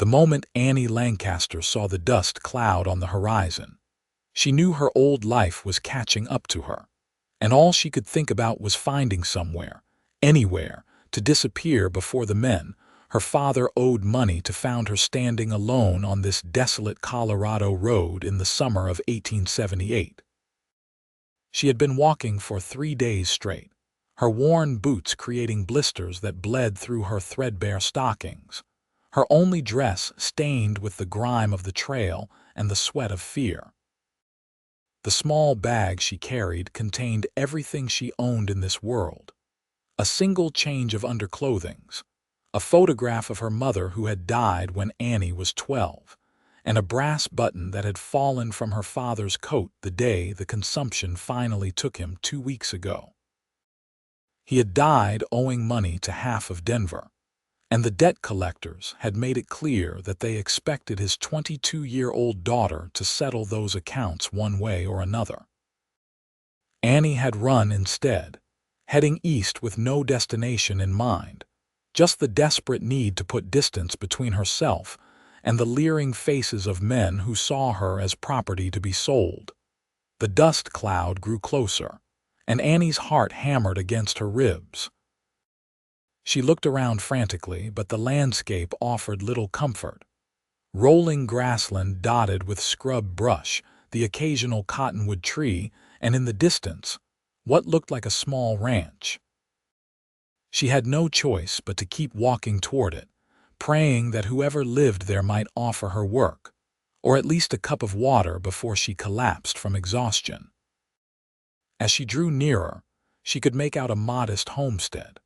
The moment Annie Lancaster saw the dust cloud on the horizon, she knew her old life was catching up to her, and all she could think about was finding somewhere, anywhere, to disappear before the men her father owed money to found her standing alone on this desolate Colorado road in the summer of 1878. She had been walking for 3 days straight, her worn boots creating blisters that bled through her threadbare stockings, her only dress stained with the grime of the trail and the sweat of fear. The small bag she carried contained everything she owned in this world: a single change of underclothings, a photograph of her mother who had died when Annie was 12, and a brass button that had fallen from her father's coat the day the consumption finally took him 2 weeks ago. He had died owing money to half of Denver, and the debt collectors had made it clear that they expected his 22-year-old daughter to settle those accounts one way or another. Annie had run instead, heading east with no destination in mind, just the desperate need to put distance between herself and the leering faces of men who saw her as property to be sold. The dust cloud grew closer, and Annie's heart hammered against her ribs. She looked around frantically, but the landscape offered little comfort. Rolling grassland dotted with scrub brush, the occasional cottonwood tree, and in the distance, what looked like a small ranch. She had no choice but to keep walking toward it, praying that whoever lived there might offer her work, or at least a cup of water before she collapsed from exhaustion. As she drew nearer, she could make out a modest homestead.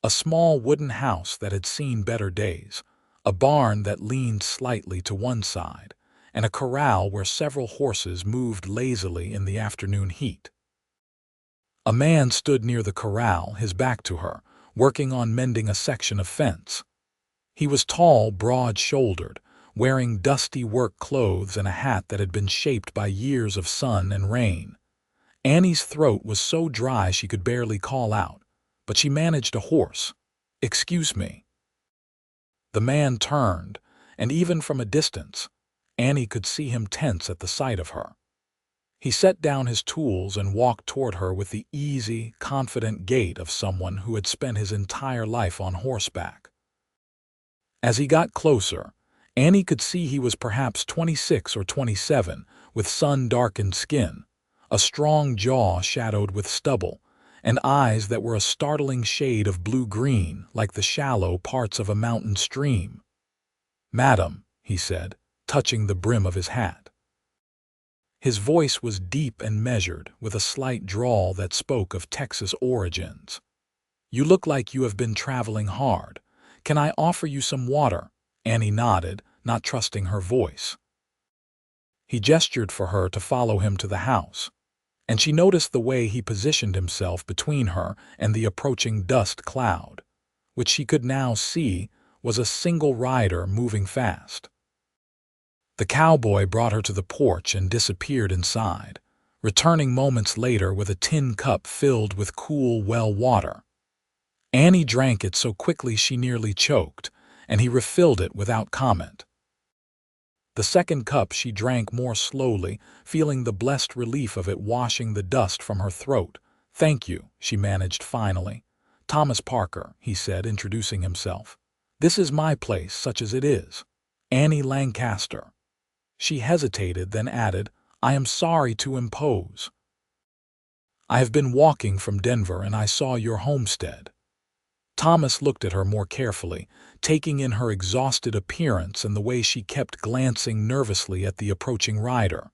A small wooden house that had seen better days, a barn that leaned slightly to one side, and a corral where several horses moved lazily in the afternoon heat. A man stood near the corral, his back to her, working on mending a section of fence. He was tall, broad-shouldered, wearing dusty work clothes and a hat that had been shaped by years of sun and rain. Annie's throat was so dry she could barely call out, but she managed a hoarse, "Excuse me." The man turned, and even from a distance, Annie could see him tense at the sight of her. He set down his tools and walked toward her with the easy, confident gait of someone who had spent his entire life on horseback. As he got closer, Annie could see he was perhaps 26 or 27, with sun-darkened skin, a strong jaw shadowed with stubble, and eyes that were a startling shade of blue-green, like the shallow parts of a mountain stream. "Madam," he said, touching the brim of his hat. His voice was deep and measured, with a slight drawl that spoke of Texas origins. "You look like you have been traveling hard. Can I offer you some water?" Annie nodded, not trusting her voice. He gestured for her to follow him to the house, and she noticed the way he positioned himself between her and the approaching dust cloud, which she could now see was a single rider moving fast. The cowboy brought her to the porch and disappeared inside, returning moments later with a tin cup filled with cool well water. Annie drank it so quickly she nearly choked, and he refilled it without comment. The second cup she drank more slowly, feeling the blessed relief of it washing the dust from her throat. "Thank you," she managed finally. "Thomas Parker," he said, introducing himself. "This is my place, such as it is. Annie Lancaster." She hesitated, then added, "I am sorry to impose. I have been walking from Denver and I saw your homestead." Thomas looked at her more carefully, taking in her exhausted appearance and the way she kept glancing nervously at the approaching rider.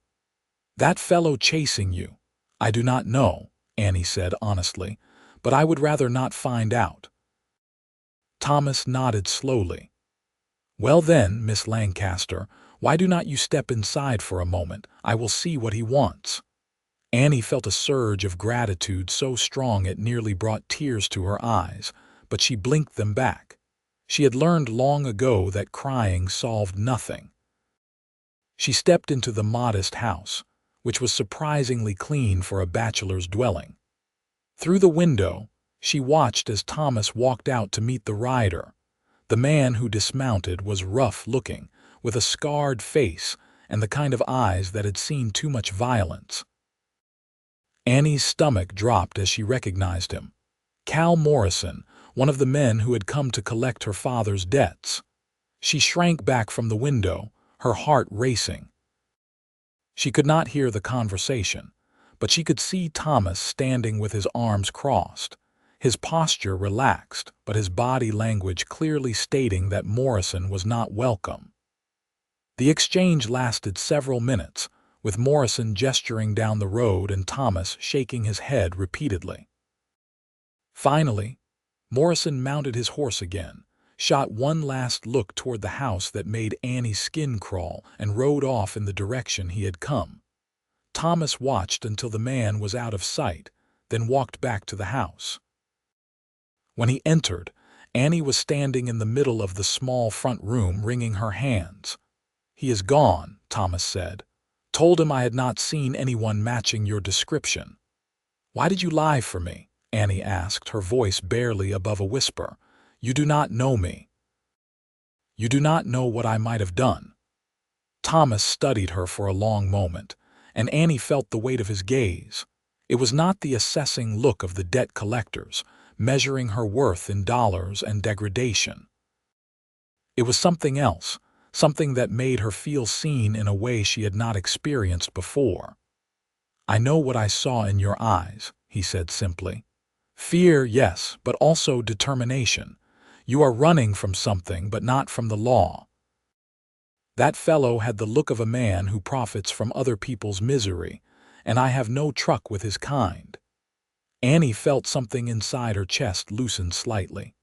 "That fellow chasing you? I do not know," Annie said honestly, "but I would rather not find out." Thomas nodded slowly. "Well then, Miss Lancaster, why do not you step inside for a moment? I will see what he wants." Annie felt a surge of gratitude so strong it nearly brought tears to her eyes, but she blinked them back. She had learned long ago that crying solved nothing. She stepped into the modest house, which was surprisingly clean for a bachelor's dwelling. Through the window, she watched as Thomas walked out to meet the rider, The man who dismounted was rough-looking, with a scarred face and the kind of eyes that had seen too much violence. Annie's stomach dropped as she recognized him. Cal Morrison, one of the men who had come to collect her father's debts. She shrank back from the window, her heart racing. She could not hear the conversation, but she could see Thomas standing with his arms crossed, his posture relaxed, but his body language clearly stating that Morrison was not welcome. The exchange lasted several minutes, with Morrison gesturing down the road and Thomas shaking his head repeatedly. Finally, Morrison mounted his horse again, shot one last look toward the house that made Annie's skin crawl, and rode off in the direction he had come. Thomas watched until the man was out of sight, then walked back to the house. When he entered, Annie was standing in the middle of the small front room wringing her hands. "He is gone," Thomas said. "Told him I had not seen anyone matching your description." "Why did you lie for me?" Annie asked, her voice barely above a whisper. "You do not know me. You do not know what I might have done." Thomas studied her for a long moment, and Annie felt the weight of his gaze. It was not the assessing look of the debt collectors, measuring her worth in dollars and degradation. It was something else, something that made her feel seen in a way she had not experienced before. "I know what I saw in your eyes," he said simply. "Fear, yes, but also determination. You are running from something, but not from the law. That fellow had the look of a man who profits from other people's misery, and I have no truck with his kind." Annie felt something inside her chest loosen slightly.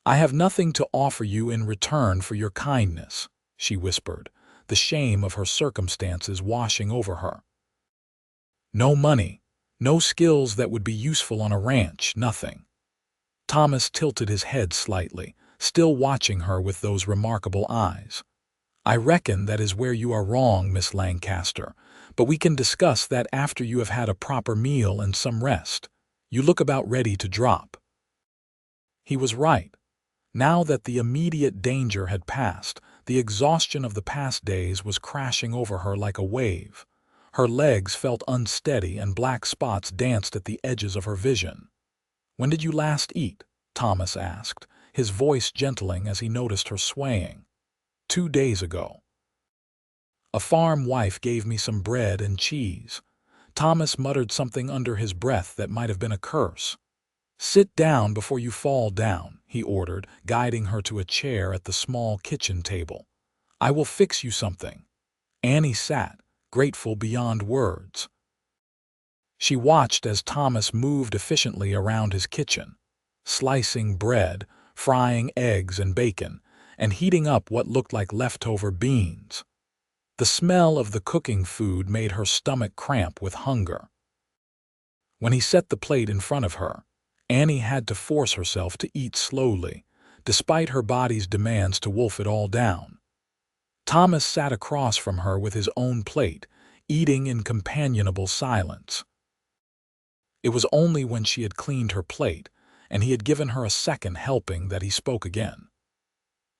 "I have nothing to offer you in return for your kindness," she whispered, the shame of her circumstances washing over her. "No money, no skills that would be useful on a ranch, nothing." Thomas tilted his head slightly, still watching her with those remarkable eyes. "I reckon that is where you are wrong, Miss Lancaster, but we can discuss that after you have had a proper meal and some rest. You look about ready to drop." He was right. Now that the immediate danger had passed, the exhaustion of the past days was crashing over her like a wave. Her legs felt unsteady and black spots danced at the edges of her vision. "When did you last eat?" Thomas asked, his voice gentling as he noticed her swaying. "2 days ago. A farm wife gave me some bread and cheese." Thomas muttered something under his breath that might have been a curse. "Sit down before you fall down," he ordered, guiding her to a chair at the small kitchen table. "I will fix you something." Annie sat, grateful beyond words. She watched as Thomas moved efficiently around his kitchen, slicing bread, frying eggs and bacon, and heating up what looked like leftover beans. The smell of the cooking food made her stomach cramp with hunger. When he set the plate in front of her, Annie had to force herself to eat slowly, despite her body's demands to wolf it all down. Thomas sat across from her with his own plate, eating in companionable silence. It was only when she had cleaned her plate, and he had given her a second helping, that he spoke again.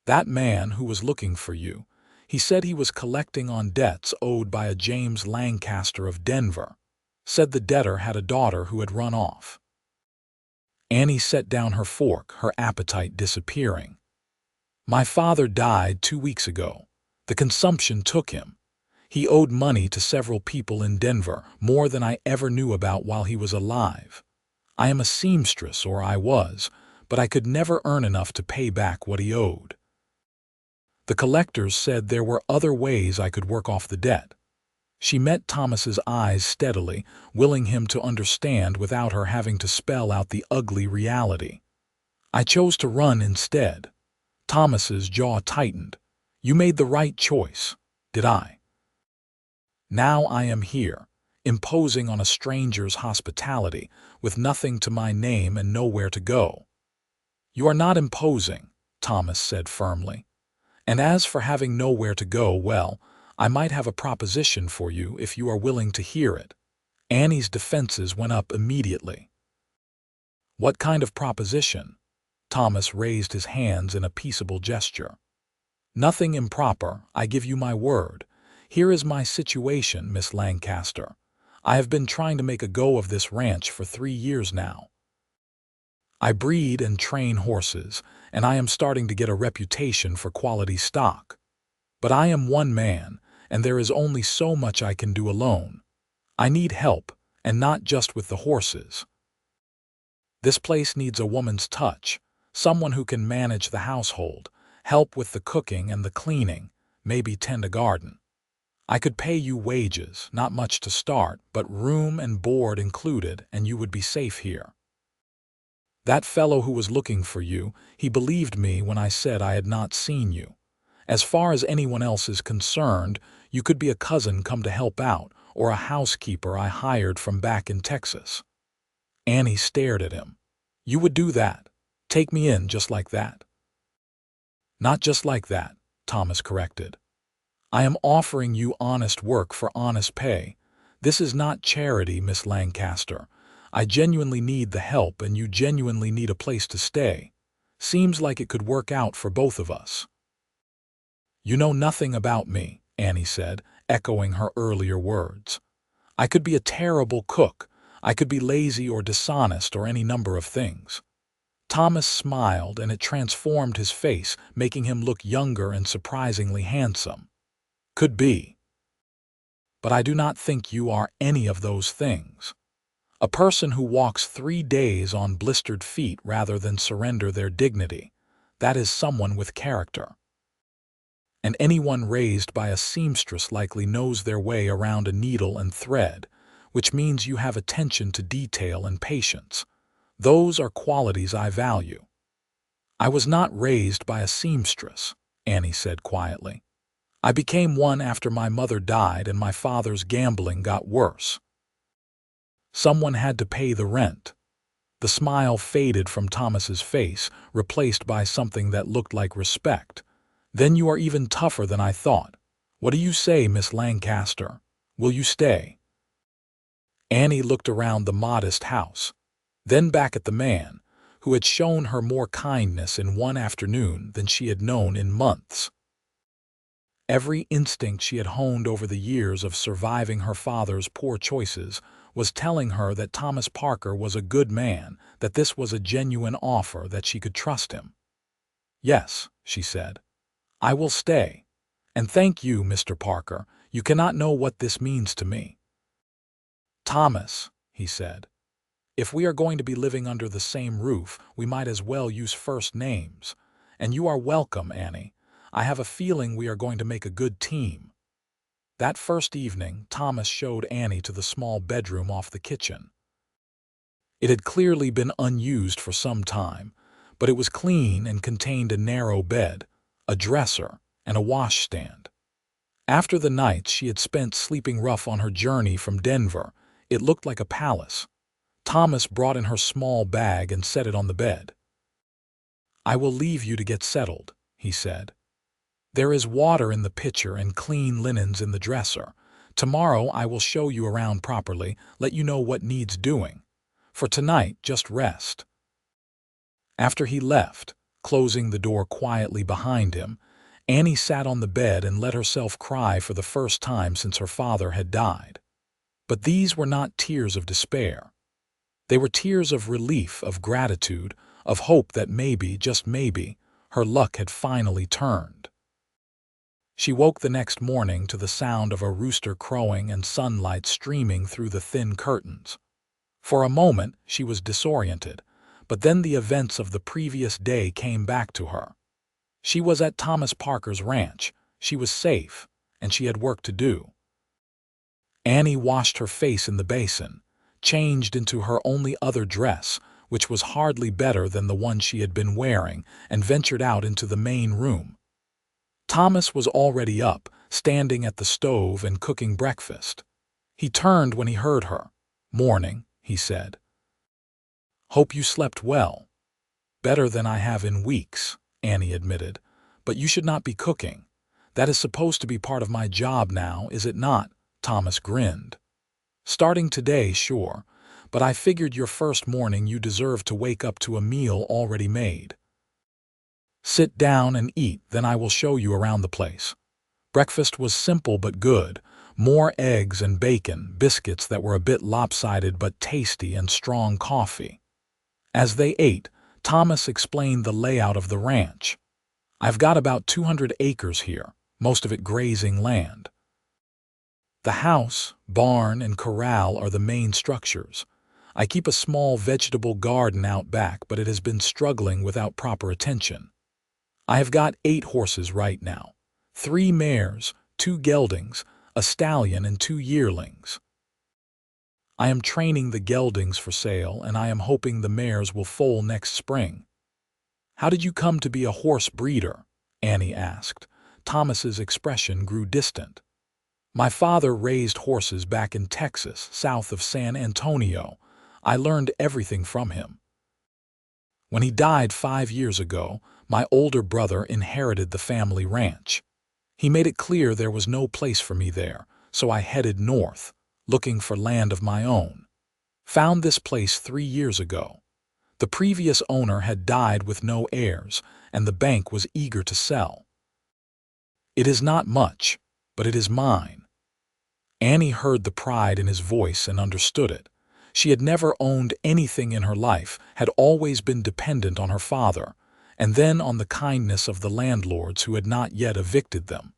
"That man who was looking for you, he said he was collecting on debts owed by a James Lancaster of Denver. Said the debtor had a daughter who had run off." Annie set down her fork, her appetite disappearing. "My father died 2 weeks ago. The consumption took him. He owed money to several people in Denver, more than I ever knew about while he was alive. I am a seamstress, or I was, but I could never earn enough to pay back what he owed. The collectors said there were other ways I could work off the debt." She met Thomas's eyes steadily, willing him to understand without her having to spell out the ugly reality. "I chose to run instead." Thomas's jaw tightened. "You made the right choice, did I? Now I am here, imposing on a stranger's hospitality, with nothing to my name and nowhere to go." "You are not imposing," Thomas said firmly. "And as for having nowhere to go, well, I might have a proposition for you if you are willing to hear it." Annie's defenses went up immediately. "What kind of proposition?" Thomas raised his hands in a peaceable gesture. "Nothing improper, I give you my word. Here is my situation, Miss Lancaster. I have been trying to make a go of this ranch for 3 years now. I breed and train horses, and I am starting to get a reputation for quality stock. But I am one man, and there is only so much I can do alone. I need help, and not just with the horses. This place needs a woman's touch, someone who can manage the household, help with the cooking and the cleaning, maybe tend a garden. I could pay you wages, not much to start, but room and board included, and you would be safe here. That fellow who was looking for you, he believed me when I said I had not seen you. As far as anyone else is concerned, you could be a cousin come to help out, or a housekeeper I hired from back in Texas." Annie stared at him. "You would do that? Take me in just like that?" "Not just like that," Thomas corrected. "I am offering you honest work for honest pay. This is not charity, Miss Lancaster. I genuinely need the help, and you genuinely need a place to stay. Seems like it could work out for both of us." "You know nothing about me," Annie said, echoing her earlier words. "I could be a terrible cook. I could be lazy or dishonest or any number of things." Thomas smiled, and it transformed his face, making him look younger and surprisingly handsome. "Could be. But I do not think you are any of those things. A person who walks 3 days on blistered feet rather than surrender their dignity, that is someone with character. And anyone raised by a seamstress likely knows their way around a needle and thread, which means you have attention to detail and patience. Those are qualities I value." "I was not raised by a seamstress," Annie said quietly. "I became one after my mother died and my father's gambling got worse. Someone had to pay the rent." The smile faded from Thomas's face, replaced by something that looked like respect. "Then you are even tougher than I thought. What do you say, Miss Lancaster? Will you stay?" Annie looked around the modest house, then back at the man, who had shown her more kindness in one afternoon than she had known in months. Every instinct she had honed over the years of surviving her father's poor choices was telling her that Thomas Parker was a good man, that this was a genuine offer, that she could trust him. "Yes," she said, "I will stay. And thank you, Mr. Parker. You cannot know what this means to me." "Thomas," he said, "if we are going to be living under the same roof, we might as well use first names. And you are welcome, Annie. I have a feeling we are going to make a good team." That first evening, Thomas showed Annie to the small bedroom off the kitchen. It had clearly been unused for some time, but it was clean and contained a narrow bed, a dresser, and a washstand. After the nights she had spent sleeping rough on her journey from Denver, it looked like a palace. Thomas brought in her small bag and set it on the bed. "I will leave you to get settled," he said. "There is water in the pitcher and clean linens in the dresser. Tomorrow I will show you around properly, let you know what needs doing. For tonight, just rest." After he left, closing the door quietly behind him, Annie sat on the bed and let herself cry for the first time since her father had died. But these were not tears of despair. They were tears of relief, of gratitude, of hope that maybe, just maybe, her luck had finally turned. She woke the next morning to the sound of a rooster crowing and sunlight streaming through the thin curtains. For a moment she was disoriented, but then the events of the previous day came back to her. She was at Thomas Parker's ranch, she was safe, and she had work to do. Annie washed her face in the basin, changed into her only other dress, which was hardly better than the one she had been wearing, and ventured out into the main room. Thomas was already up, standing at the stove and cooking breakfast. He turned when he heard her. "Morning," he said. "Hope you slept well." "Better than I have in weeks," Annie admitted. "But you should not be cooking. That is supposed to be part of my job now, is it not?" Thomas grinned. "Starting today, sure, but I figured your first morning you deserved to wake up to a meal already made. Sit down and eat, then I will show you around the place. Breakfast was simple but good. More eggs and bacon, biscuits that were a bit lopsided but tasty, and strong coffee. As they ate, Thomas explained the layout of the ranch. I've got about 200 acres here, most of it grazing land. The house, barn, and corral are the main structures. I keep a small vegetable garden out back, but it has been struggling without proper attention. I have got 8 horses right now, 3 mares, 2 geldings, a stallion, and 2 yearlings. I am training the geldings for sale, and I am hoping the mares will foal next spring. How did you come to be a horse breeder? Annie asked. Thomas's expression grew distant. My father raised horses back in Texas, south of San Antonio. I learned everything from him. When he died 5 years ago, my older brother inherited the family ranch. He made it clear there was no place for me there, so I headed north, looking for land of my own. Found this place 3 years ago. The previous owner had died with no heirs, and the bank was eager to sell. It is not much, but it is mine. Annie heard the pride in his voice and understood it. She had never owned anything in her life, had always been dependent on her father, and then on the kindness of the landlords who had not yet evicted them.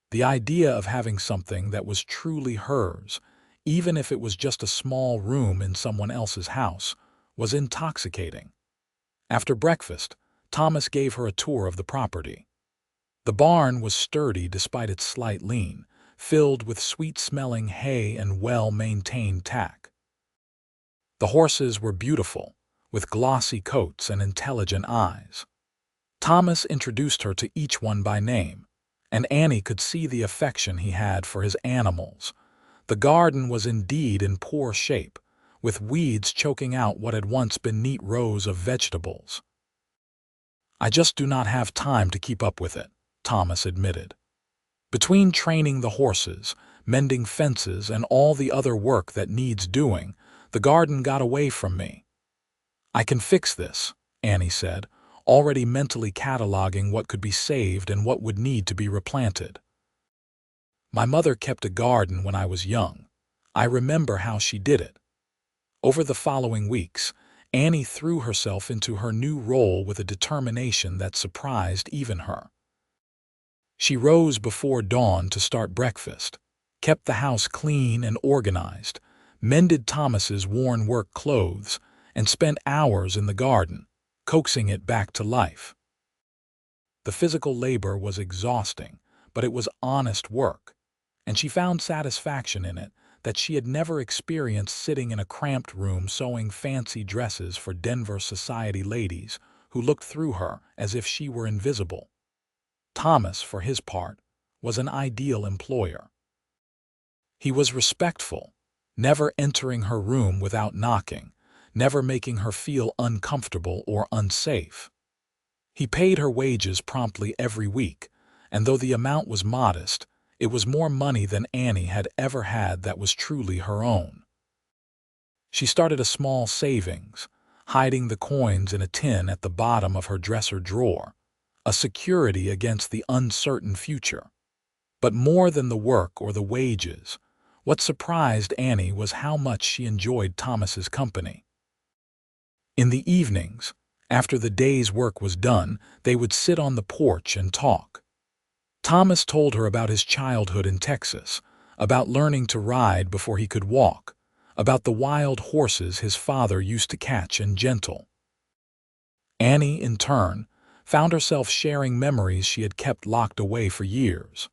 The idea of having something that was truly hers, even if it was just a small room in someone else's house, was intoxicating. After breakfast, Thomas gave her a tour of the property. The barn was sturdy despite its slight lean, filled with sweet-smelling hay and well-maintained tack. The horses were beautiful, with glossy coats and intelligent eyes. Thomas introduced her to each one by name, and Annie could see the affection he had for his animals. The garden was indeed in poor shape, with weeds choking out what had once been neat rows of vegetables. I just do not have time to keep up with it, Thomas admitted. Between training the horses, mending fences, and all the other work that needs doing, the garden got away from me. I can fix this, Annie said, already mentally cataloging what could be saved and what would need to be replanted. My mother kept a garden when I was young. I remember how she did it. Over the following weeks, Annie threw herself into her new role with a determination that surprised even her. She rose before dawn to start breakfast, kept the house clean and organized, mended Thomas's worn work clothes, and spent hours in the garden, coaxing it back to life. The physical labor was exhausting, but it was honest work, and she found satisfaction in it that she had never experienced sitting in a cramped room sewing fancy dresses for Denver society ladies who looked through her as if she were invisible. Thomas, for his part, was an ideal employer. He was respectful, never entering her room without knocking, never making her feel uncomfortable or unsafe. He paid her wages promptly every week, and though the amount was modest, it was more money than Annie had ever had that was truly her own. She started a small savings, hiding the coins in a tin at the bottom of her dresser drawer, a security against the uncertain future. But more than the work or the wages, what surprised Annie was how much she enjoyed Thomas's company. In the evenings, after the day's work was done, they would sit on the porch and talk. Thomas told her about his childhood in Texas, about learning to ride before he could walk, about the wild horses his father used to catch and gentle. Annie, in turn, found herself sharing memories she had kept locked away for years.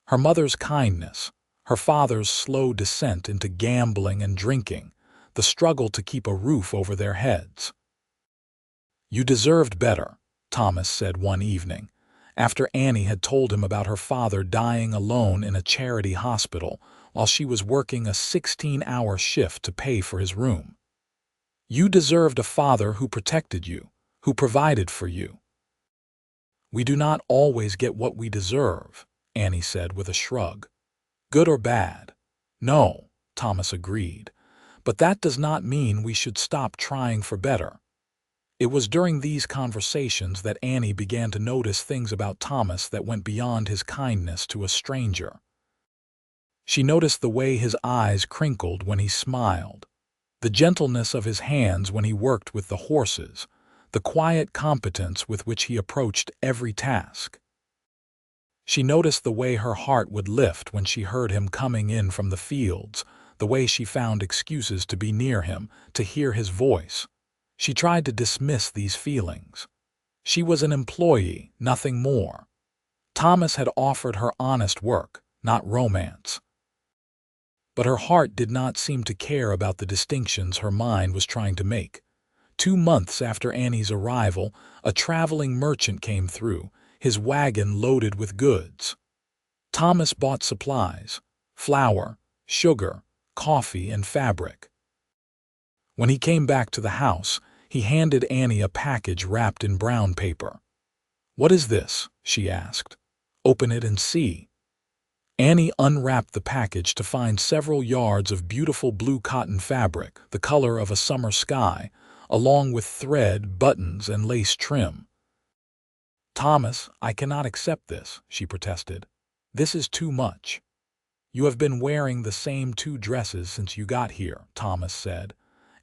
Her mother's kindness, her father's slow descent into gambling and drinking, the struggle to keep a roof over their heads. "You deserved better," Thomas said one evening, after Annie had told him about her father dying alone in a charity hospital while she was working a 16-hour shift to pay for his room. "You deserved a father who protected you, who provided for you." "We do not always get what we deserve," Annie said with a shrug. "Good or bad?" "No," Thomas agreed. but that does not mean we should stop trying for better. It was during these conversations that Annie began to notice things about Thomas that went beyond his kindness to a stranger. She noticed the way his eyes crinkled when he smiled, the gentleness of his hands when he worked with the horses, the quiet competence with which he approached every task. She noticed the way her heart would lift when she heard him coming in from the fields, the way she found excuses to be near him, to hear his voice. She tried to dismiss these feelings. She was an employee, nothing more. Thomas had offered her honest work, not romance. But her heart did not seem to care about the distinctions her mind was trying to make. 2 months after Annie's arrival, a traveling merchant came through, his wagon loaded with goods. Thomas bought supplies: flour, sugar, coffee, and fabric. When he came back to the house, he handed Annie a package wrapped in brown paper. "What is this?" she asked. "Open it and see." Annie unwrapped the package to find several yards of beautiful blue cotton fabric, the color of a summer sky, along with thread, buttons, and lace trim. "Thomas, I cannot accept this," she protested. "This is too much." "You have been wearing the same 2 dresses since you got here," Thomas said,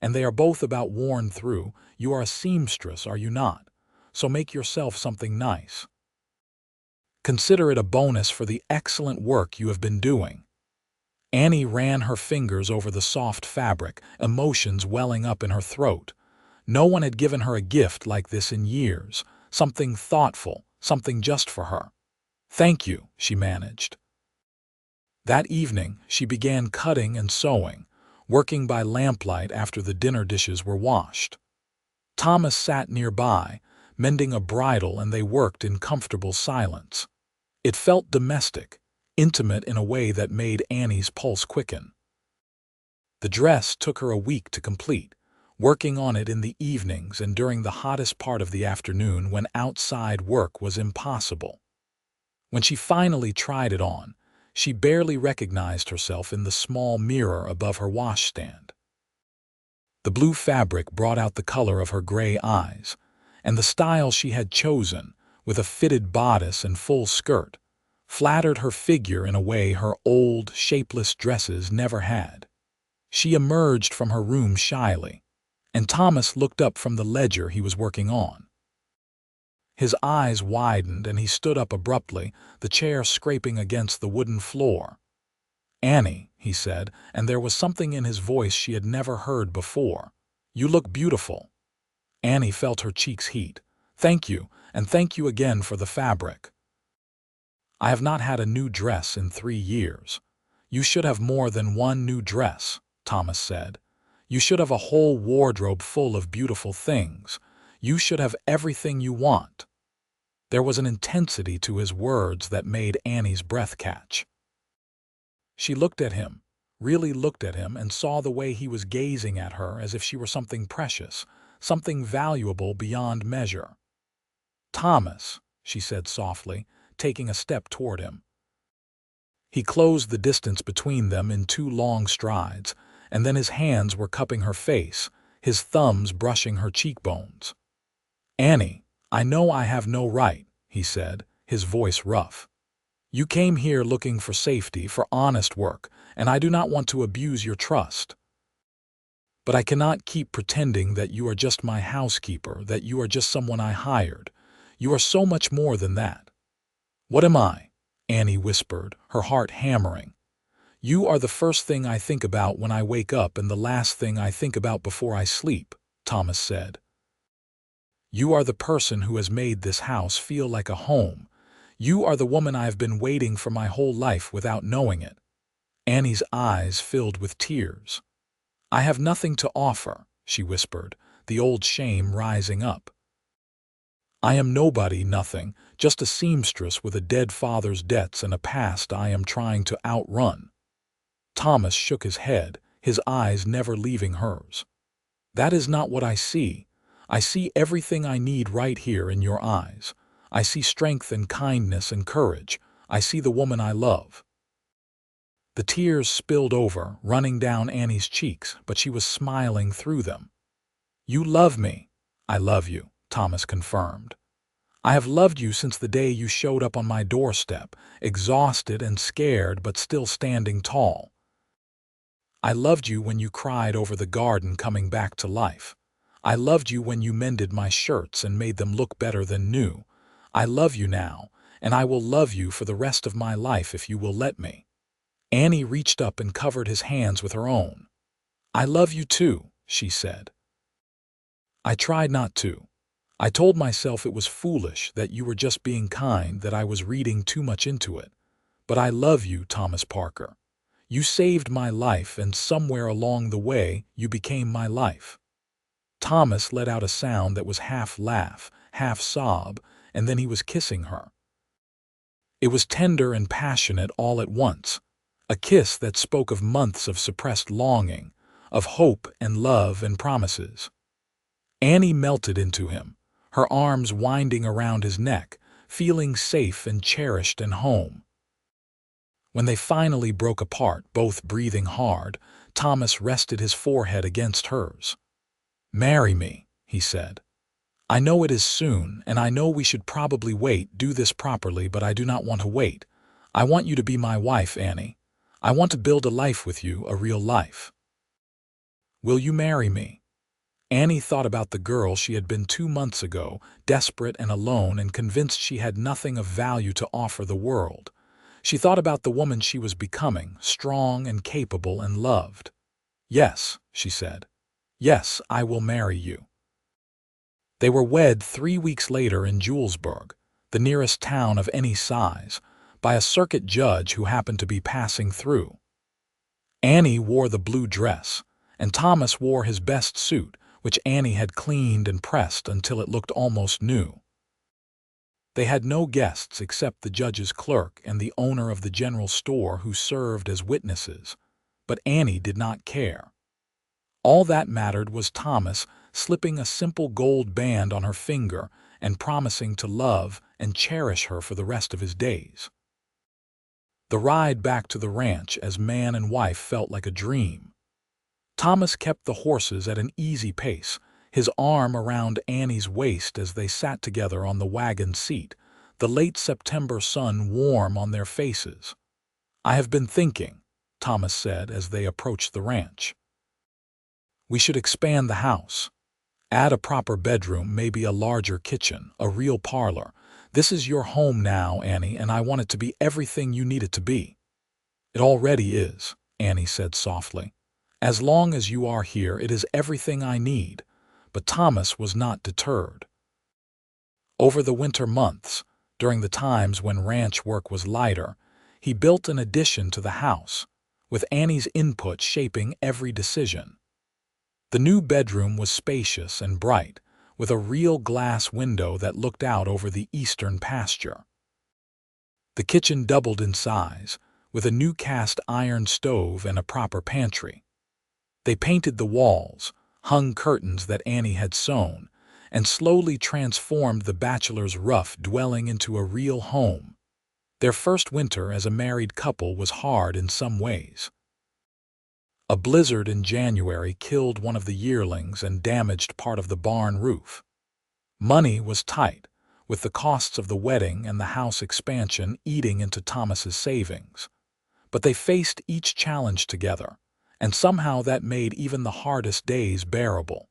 "and they are both about worn through. You are a seamstress, are you not? So make yourself something nice. Consider it a bonus for the excellent work you have been doing." Annie ran her fingers over the soft fabric, emotions welling up in her throat. No one had given her a gift like this in years, something thoughtful, something just for her. "Thank you," she managed. That evening, she began cutting and sewing, working by lamplight after the dinner dishes were washed. Thomas sat nearby, mending a bridle, and they worked in comfortable silence. It felt domestic, intimate in a way that made Annie's pulse quicken. The dress took her a week to complete, working on it in the evenings and during the hottest part of the afternoon when outside work was impossible. When she finally tried it on, she barely recognized herself in the small mirror above her washstand. The blue fabric brought out the color of her gray eyes, and the style she had chosen, with a fitted bodice and full skirt, flattered her figure in a way her old, shapeless dresses never had. She emerged from her room shyly, and Thomas looked up from the ledger he was working on. His eyes widened and he stood up abruptly, the chair scraping against the wooden floor. "Annie," he said, and there was something in his voice she had never heard before. "You look beautiful." Annie felt her cheeks heat. "Thank you, and thank you again for the fabric." "I have not had a new dress in 3 years. You should have more than one new dress," Thomas said. "You should have a whole wardrobe full of beautiful things. You should have everything you want." There was an intensity to his words that made Annie's breath catch. She looked at him, really looked at him, and saw the way he was gazing at her as if she were something precious, something valuable beyond measure. "Thomas," she said softly, taking a step toward him. He closed the distance between them in 2 long strides, and then his hands were cupping her face, his thumbs brushing her cheekbones. "Annie, I know I have no right," he said, his voice rough. "You came here looking for safety, for honest work, and I do not want to abuse your trust. But I cannot keep pretending that you are just my housekeeper, that you are just someone I hired. You are so much more than that." "What am I?" Annie whispered, her heart hammering. "You are the first thing I think about when I wake up and the last thing I think about before I sleep," Thomas said. "You are the person who has made this house feel like a home. You are the woman I have been waiting for my whole life without knowing it." Annie's eyes filled with tears. "I have nothing to offer," she whispered, the old shame rising up. "I am nobody, nothing, just a seamstress with a dead father's debts and a past I am trying to outrun." Thomas shook his head, his eyes never leaving hers. "That is not what I see. I see everything I need right here in your eyes. I see strength and kindness and courage. I see the woman I love." The tears spilled over, running down Annie's cheeks, but she was smiling through them. "You love me." "I love you," Thomas confirmed. "I have loved you since the day you showed up on my doorstep, exhausted and scared but still standing tall. I loved you when you cried over the garden coming back to life. I loved you when you mended my shirts and made them look better than new. I love you now, and I will love you for the rest of my life if you will let me." Annie reached up and covered his hands with her own. "I love you too," she said. "I tried not to. I told myself it was foolish, that you were just being kind, that I was reading too much into it. But I love you, Thomas Parker. You saved my life, and somewhere along the way, you became my life." Thomas let out a sound that was half laugh, half sob, and then he was kissing her. It was tender and passionate all at once, a kiss that spoke of months of suppressed longing, of hope and love and promises. Annie melted into him, her arms winding around his neck, feeling safe and cherished and home. When they finally broke apart, both breathing hard, Thomas rested his forehead against hers. "Marry me," he said. "I know it is soon, and I know we should probably do this properly, but I do not want to wait. I want you to be my wife, Annie. I want to build a life with you, a real life. Will you marry me?" Annie thought about the girl she had been 2 months ago, desperate and alone and convinced she had nothing of value to offer the world. She thought about the woman she was becoming, strong and capable and loved. "Yes," she said. "Yes, I will marry you." They were wed 3 weeks later in Julesburg, the nearest town of any size, by a circuit judge who happened to be passing through. Annie wore the blue dress, and Thomas wore his best suit, which Annie had cleaned and pressed until it looked almost new. They had no guests except the judge's clerk and the owner of the general store, who served as witnesses, but Annie did not care. All that mattered was Thomas slipping a simple gold band on her finger and promising to love and cherish her for the rest of his days. The ride back to the ranch as man and wife felt like a dream. Thomas kept the horses at an easy pace, his arm around Annie's waist as they sat together on the wagon seat, the late September sun warm on their faces. "I have been thinking," Thomas said as they approached the ranch. "We should expand the house. Add a proper bedroom, maybe a larger kitchen, a real parlor. This is your home now, Annie, and I want it to be everything you need it to be." "It already is," Annie said softly. "As long as you are here, it is everything I need." But Thomas was not deterred. Over the winter months, during the times when ranch work was lighter, he built an addition to the house, with Annie's input shaping every decision. The new bedroom was spacious and bright, with a real glass window that looked out over the eastern pasture. The kitchen doubled in size, with a new cast iron stove and a proper pantry. They painted the walls, hung curtains that Annie had sewn, and slowly transformed the bachelor's rough dwelling into a real home. Their first winter as a married couple was hard in some ways. A blizzard in January killed one of the yearlings and damaged part of the barn roof. Money was tight, with the costs of the wedding and the house expansion eating into Thomas's savings. But they faced each challenge together, and somehow that made even the hardest days bearable.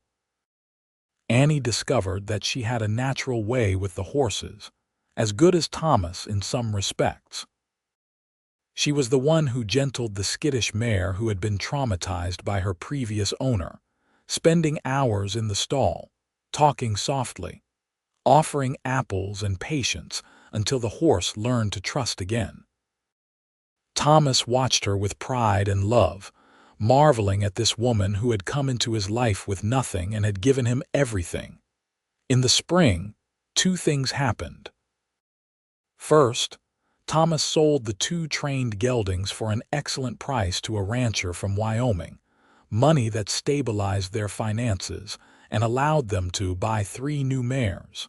Annie discovered that she had a natural way with the horses, as good as Thomas in some respects. She was the one who gentled the skittish mare who had been traumatized by her previous owner, spending hours in the stall, talking softly, offering apples and patience until the horse learned to trust again. Thomas watched her with pride and love, marveling at this woman who had come into his life with nothing and had given him everything. In the spring, 2 things happened. First, Thomas sold the 2 trained geldings for an excellent price to a rancher from Wyoming, money that stabilized their finances and allowed them to buy 3 new mares.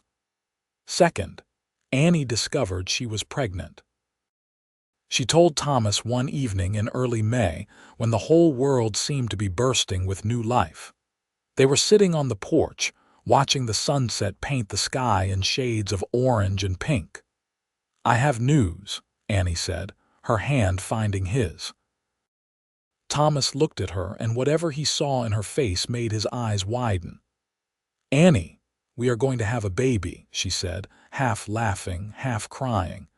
Second, Annie discovered she was pregnant. She told Thomas one evening in early May when the whole world seemed to be bursting with new life. They were sitting on the porch, watching the sunset paint the sky in shades of orange and pink. "I have news," Annie said, her hand finding his. Thomas looked at her, and whatever he saw in her face made his eyes widen. "Annie, we are going to have a baby," she said, half laughing, half crying.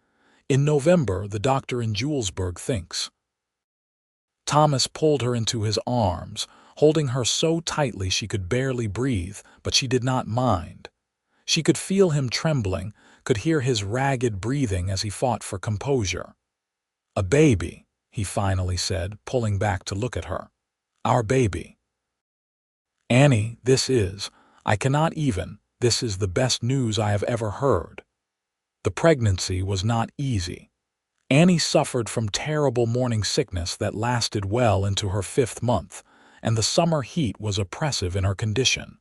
"In November, the doctor in Julesburg thinks." Thomas pulled her into his arms, holding her so tightly she could barely breathe, but she did not mind. She could feel him trembling, could hear his ragged breathing as he fought for composure. "A baby," he finally said, pulling back to look at her. "Our baby. Annie, this is the best news I have ever heard." The pregnancy was not easy. Annie suffered from terrible morning sickness that lasted well into her 5th month, and the summer heat was oppressive in her condition.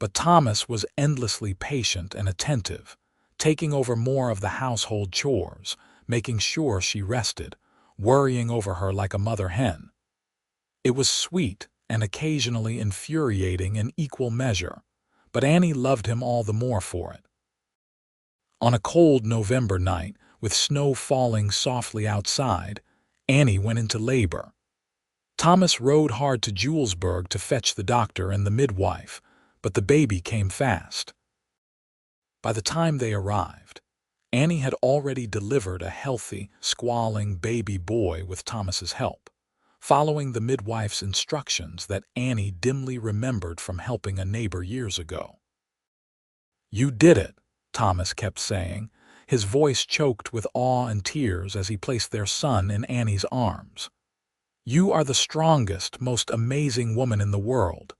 But Thomas was endlessly patient and attentive, taking over more of the household chores, making sure she rested, worrying over her like a mother hen. It was sweet and occasionally infuriating in equal measure, but Annie loved him all the more for it. On a cold November night, with snow falling softly outside, Annie went into labor. Thomas rode hard to Julesburg to fetch the doctor and the midwife, but the baby came fast. By the time they arrived, Annie had already delivered a healthy, squalling baby boy with Thomas's help, following the midwife's instructions that Annie dimly remembered from helping a neighbor years ago. "You did it," Thomas kept saying, his voice choked with awe and tears as he placed their son in Annie's arms. "You are the strongest, most amazing woman in the world."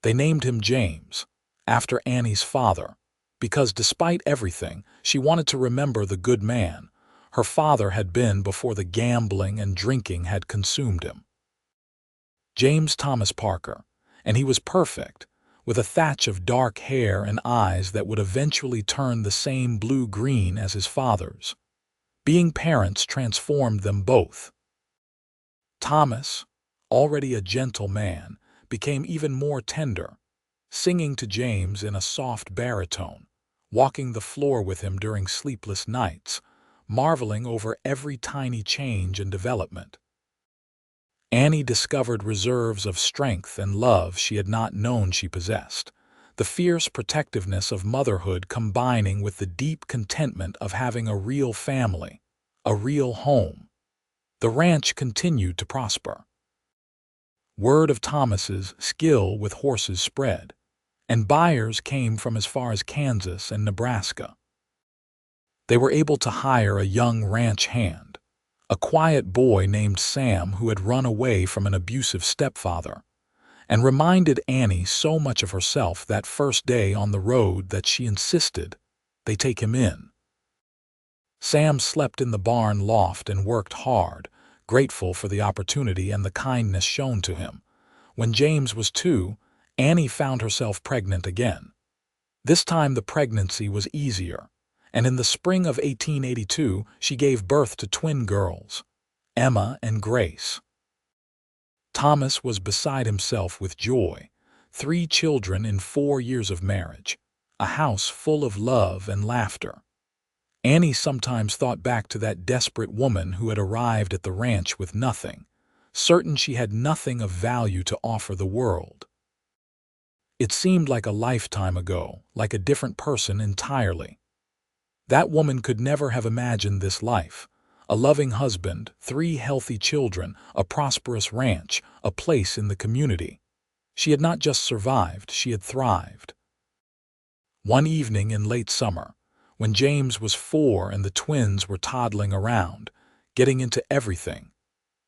They named him James, after Annie's father, because despite everything, she wanted to remember the good man her father had been before the gambling and drinking had consumed him. James Thomas Parker, and he was perfect, with a thatch of dark hair and eyes that would eventually turn the same blue-green as his father's. Being parents transformed them both. Thomas, already a gentle man, became even more tender, singing to James in a soft baritone, walking the floor with him during sleepless nights, marveling over every tiny change and development. Annie discovered reserves of strength and love she had not known she possessed, the fierce protectiveness of motherhood combining with the deep contentment of having a real family, a real home. The ranch continued to prosper. Word of Thomas's skill with horses spread, and buyers came from as far as Kansas and Nebraska. They were able to hire a young ranch hand, a quiet boy named Sam who had run away from an abusive stepfather, and reminded Annie so much of herself that first day on the road that she insisted they take him in. Sam slept in the barn loft and worked hard, grateful for the opportunity and the kindness shown to him. When James was 2, Annie found herself pregnant again. This time the pregnancy was easier, and in the spring of 1882 she gave birth to twin girls, Emma and Grace. Thomas was beside himself with joy, 3 children in 4 years of marriage, a house full of love and laughter. Annie sometimes thought back to that desperate woman who had arrived at the ranch with nothing, certain she had nothing of value to offer the world. It seemed like a lifetime ago, like a different person entirely. That woman could never have imagined this life, a loving husband, 3 healthy children, a prosperous ranch, a place in the community. She had not just survived, she had thrived. One evening in late summer, when James was 4 and the twins were toddling around, getting into everything,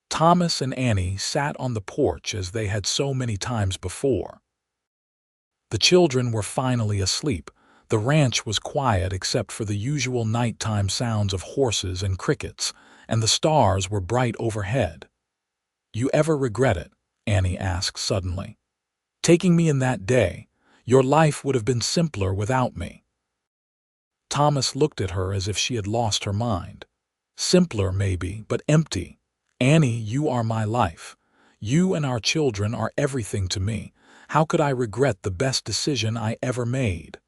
Thomas and Annie sat on the porch as they had so many times before. The children were finally asleep. The ranch was quiet except for the usual nighttime sounds of horses and crickets, and the stars were bright overhead. "You ever regret it?" Annie asked suddenly. "Taking me in that day? Your life would have been simpler without me." Thomas looked at her as if she had lost her mind. Simpler, maybe, but empty. Annie, you are my life. You and our children are everything to me. How could I regret the best decision I ever made?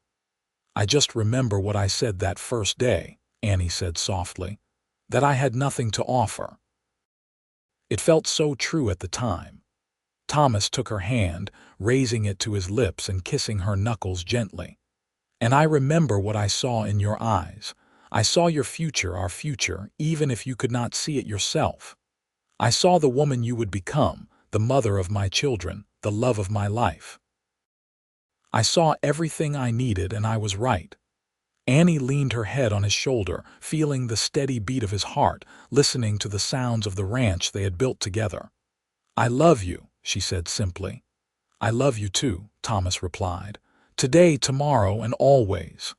I just remember what I said that first day, Annie said softly, that I had nothing to offer. It felt so true at the time. Thomas took her hand, raising it to his lips and kissing her knuckles gently. And I remember what I saw in your eyes. I saw your future, our future, even if you could not see it yourself. I saw the woman you would become, the mother of my children, the love of my life. I saw everything I needed, and I was right. Annie leaned her head on his shoulder, feeling the steady beat of his heart, listening to the sounds of the ranch they had built together. I love you, she said simply. I love you too, Thomas replied. Today, tomorrow, and always.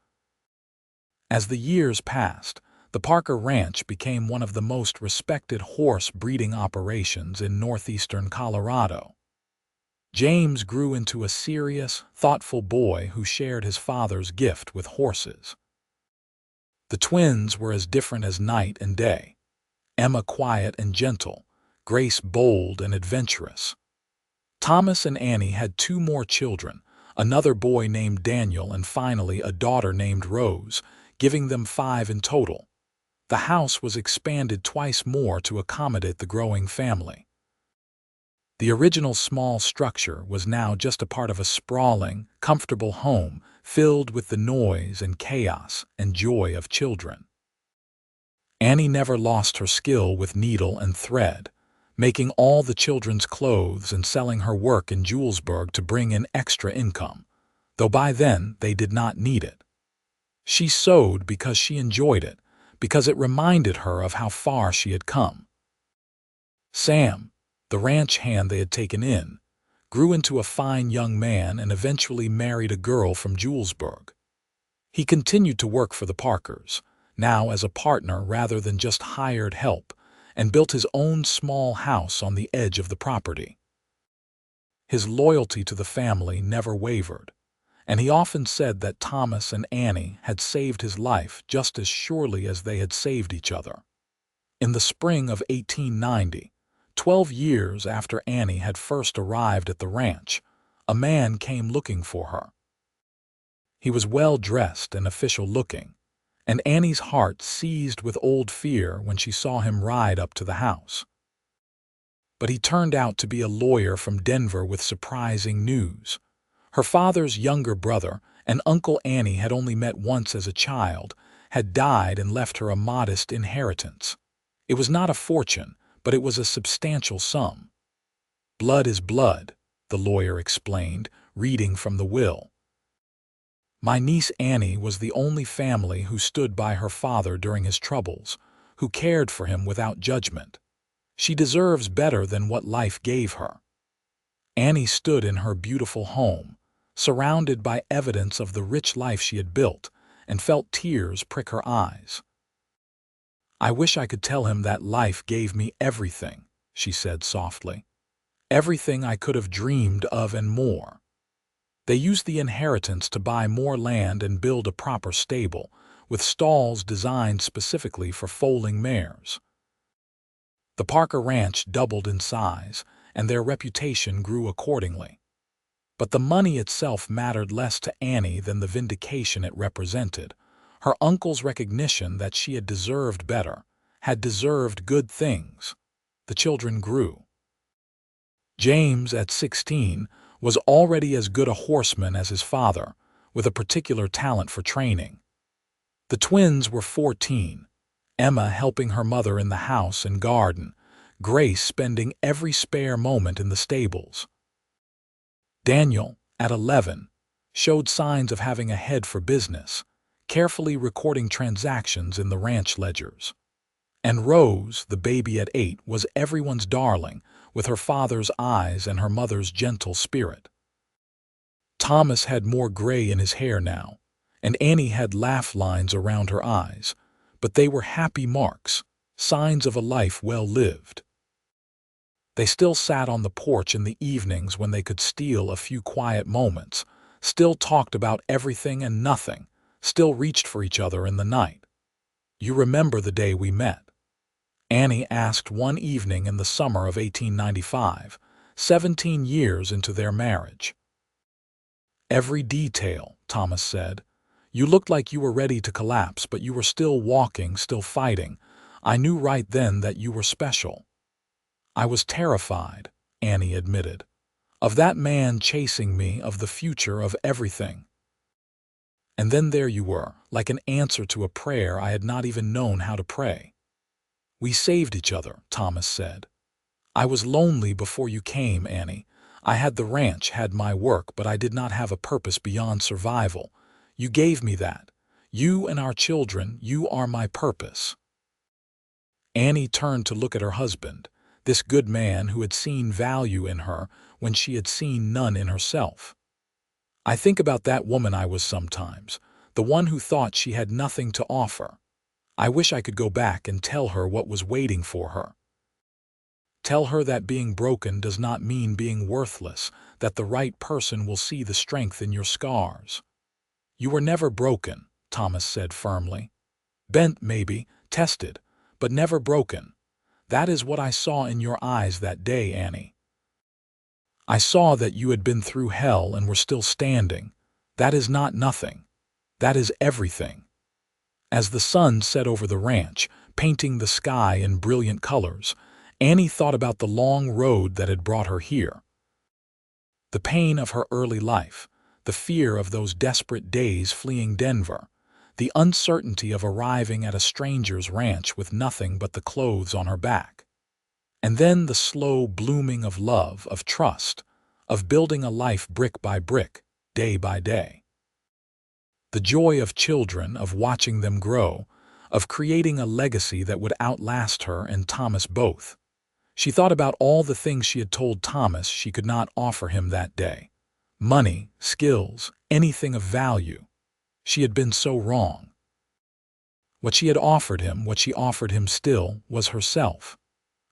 As the years passed, the Parker Ranch became one of the most respected horse breeding operations in northeastern Colorado. James grew into a serious, thoughtful boy who shared his father's gift with horses. The twins were as different as night and day. Emma quiet and gentle, Grace bold and adventurous. Thomas and Annie had two more children, another boy named Daniel and finally a daughter named Rose, giving them 5 in total. The house was expanded twice more to accommodate the growing family. The original small structure was now just a part of a sprawling, comfortable home filled with the noise and chaos and joy of children. Annie never lost her skill with needle and thread, making all the children's clothes and selling her work in Julesburg to bring in extra income, though by then they did not need it. She sewed because she enjoyed it, because it reminded her of how far she had come. Sam, the ranch hand they had taken in, grew into a fine young man and eventually married a girl from Julesburg. He continued to work for the Parkers, now as a partner rather than just hired help, and built his own small house on the edge of the property. His loyalty to the family never wavered, and he often said that Thomas and Annie had saved his life just as surely as they had saved each other. In the spring of 1890, 12 years after Annie had first arrived at the ranch, a man came looking for her. He was well-dressed and official-looking, and Annie's heart seized with old fear when she saw him ride up to the house. But he turned out to be a lawyer from Denver with surprising news. Her father's younger brother, and Uncle Annie had only met once as a child, had died and left her a modest inheritance. It was not a fortune, but it was a substantial sum. Blood is blood, the lawyer explained, reading from the will. My niece Annie was the only family who stood by her father during his troubles, who cared for him without judgment. She deserves better than what life gave her. Annie stood in her beautiful home, surrounded by evidence of the rich life she had built, and felt tears prick her eyes. I wish I could tell him that life gave me everything, she said softly. Everything I could have dreamed of and more. They used the inheritance to buy more land and build a proper stable, with stalls designed specifically for foaling mares. The Parker Ranch doubled in size, and their reputation grew accordingly. But the money itself mattered less to Annie than the vindication it represented, her uncle's recognition that she had deserved better, had deserved good things. The children grew. James, at 16, was already as good a horseman as his father, with a particular talent for training. The twins were 14, Emma helping her mother in the house and garden, Grace spending every spare moment in the stables. Daniel, at 11, showed signs of having a head for business, carefully recording transactions in the ranch ledgers. And Rose, the baby at 8, was everyone's darling, with her father's eyes and her mother's gentle spirit. Thomas had more gray in his hair now, and Annie had laugh lines around her eyes, but they were happy marks, signs of a life well lived. They still sat on the porch in the evenings when they could steal a few quiet moments, still talked about everything and nothing, still reached for each other in the night. You remember the day we met, Annie asked one evening in the summer of 1895, 17 years into their marriage. Every detail, Thomas said. You looked like you were ready to collapse, but you were still walking, still fighting. I knew right then that you were special. I was terrified, Annie admitted, of that man chasing me, of the future, of everything. And then there you were, like an answer to a prayer I had not even known how to pray. We saved each other, Thomas said. I was lonely before you came, Annie. I had the ranch, had my work, but I did not have a purpose beyond survival. You gave me that. You and our children, you are my purpose. Annie turned to look at her husband, this good man who had seen value in her when she had seen none in herself. I think about that woman I was sometimes, the one who thought she had nothing to offer. I wish I could go back and tell her what was waiting for her. Tell her that being broken does not mean being worthless, that the right person will see the strength in your scars. You were never broken, Thomas said firmly. Bent, maybe, tested, but never broken. That is what I saw in your eyes that day, Annie. I saw that you had been through hell and were still standing. That is not nothing. That is everything. As the sun set over the ranch, painting the sky in brilliant colors, Annie thought about the long road that had brought her here. The pain of her early life, the fear of those desperate days fleeing Denver, the uncertainty of arriving at a stranger's ranch with nothing but the clothes on her back. And then the slow blooming of love, of trust, of building a life brick by brick, day by day. The joy of children, of watching them grow, of creating a legacy that would outlast her and Thomas both. She thought about all the things she had told Thomas she could not offer him that day. Money, skills, anything of value. She had been so wrong. What she had offered him, what she offered him still, was herself.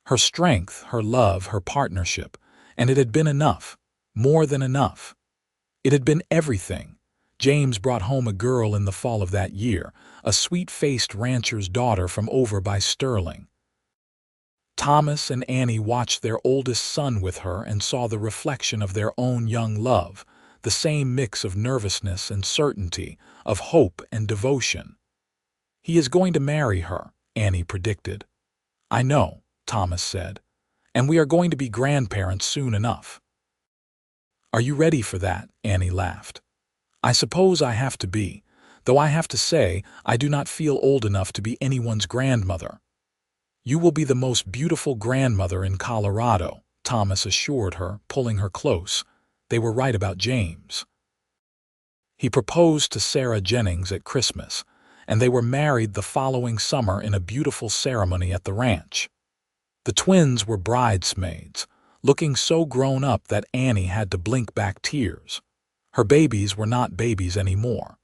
Her strength, her love, her partnership, and it had been enough, more than enough. It had been everything. James brought home a girl in the fall of that year, a sweet-faced rancher's daughter from over by Sterling. Thomas and Annie watched their oldest son with her and saw the reflection of their own young love, the same mix of nervousness and certainty, of hope and devotion. He is going to marry her, Annie predicted. I know, Thomas said, and we are going to be grandparents soon enough. Are you ready for that? Annie laughed. I suppose I have to be, though I have to say I do not feel old enough to be anyone's grandmother. You will be the most beautiful grandmother in Colorado, Thomas assured her, pulling her close. They were right about James. He proposed to Sarah Jennings at Christmas, and they were married the following summer in a beautiful ceremony at the ranch. The twins were bridesmaids, looking so grown up that Annie had to blink back tears. Her babies were not babies anymore.